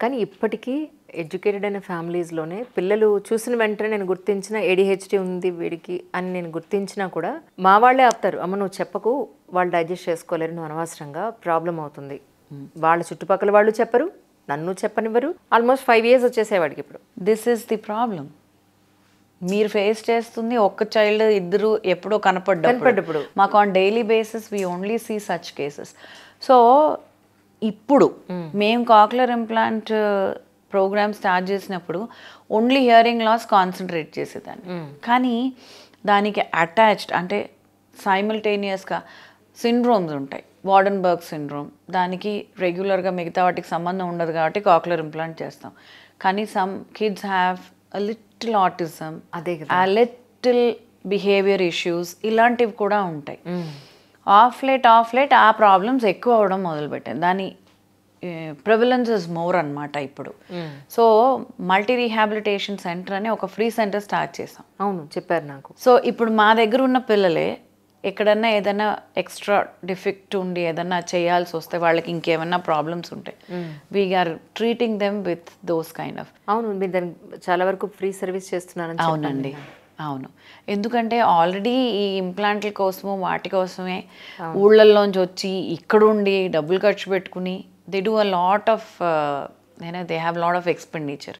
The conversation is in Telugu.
కానీ ఇప్పటికీ ఎడ్యుకేటెడ్ అయిన ఫ్యామిలీస్‌లోనే పిల్లలు చూసిన వెంటనే నేను గుర్తించిన ఏడీహెచ్‌డీ ఉంది వీడికి అని నేను గుర్తించినా కూడా మా వాళ్ళే ఆపుతారు. అమ్మ నువ్వు చెప్పకు, వాళ్ళు డైజెస్ట్ చేసుకోలేరు, నువ్వు అనవసరంగా ప్రాబ్లమ్ అవుతుంది. వాళ్ళ చుట్టుపక్కల వాళ్ళు చెప్పరు, నన్ను చెప్పనివ్వరు. ఆల్మోస్ట్ 5 ఇయర్స్ వచ్చేసాయి వాడికి ఇప్పుడు. This is the problem. మీరు ఫేస్ చేస్తుంది ఒక్క చైల్డ్, ఇద్దరు ఎప్పుడో కనపడ్డప్పుడు. మాకు on daily basis we only see such cases. So ఇప్పుడు మేము కాక్లర్ ఇంప్లాంట్ ప్రోగ్రామ్ స్టార్ట్ చేసినప్పుడు ఓన్లీ హియరింగ్ లాస్ కాన్సన్ట్రేట్ చేసేదాన్ని. కానీ దానికి అటాచ్డ్ అంటే సైమల్టేనియస్గా సిండ్రోమ్స్ ఉంటాయి. వార్డెన్బర్గ్ సిండ్రోమ్, దానికి రెగ్యులర్గా మిగతా వాటికి సంబంధం ఉండదు కాబట్టి కాక్లర్ ఇంప్లాంట్ చేస్తాం. కానీ some kids have a little autism, అదే ఆ లిటిల్ బిహేవియర్ ఇష్యూస్, ఇలాంటివి కూడా ఉంటాయి. ఆఫ్ లేట్ ఆ ప్రాబ్లమ్స్ ఎక్కువ అవ్వడం మొదలుపెట్టాయి. దాని ప్రివిలెన్స్ ఇస్ మోర్ అనమాట ఇప్పుడు. సో మల్టీ రీహాబిలిటేషన్ సెంటర్ అని ఒక ఫ్రీ సెంటర్ స్టార్ట్ చేసాం. అవును చెప్పారు నాకు. సో ఇప్పుడు మా దగ్గర ఉన్న పిల్లలే ఎక్కడన్నా ఏదైనా ఎక్స్ట్రా డిఫెక్ట్ ఉండి ఏదన్నా చేయాల్సి వస్తే, వాళ్ళకి ఇంకేమైనా ప్రాబ్లమ్స్ ఉంటాయి, we are treating them with those kind of. అవును, మీరు దానికి చాలా వరకు ఫ్రీ సర్వీస్ చేస్తున్నారని. అవునండి, అవును. ఎందుకంటే ఆల్రెడీ ఈ ఇంప్లాంట్ల కోసము వాటి కోసమే ఊళ్ళల్లోంచి వచ్చి ఇక్కడుండి డబ్బులు ఖర్చు పెట్టుకుని they do a lot of they have lot of expenditure.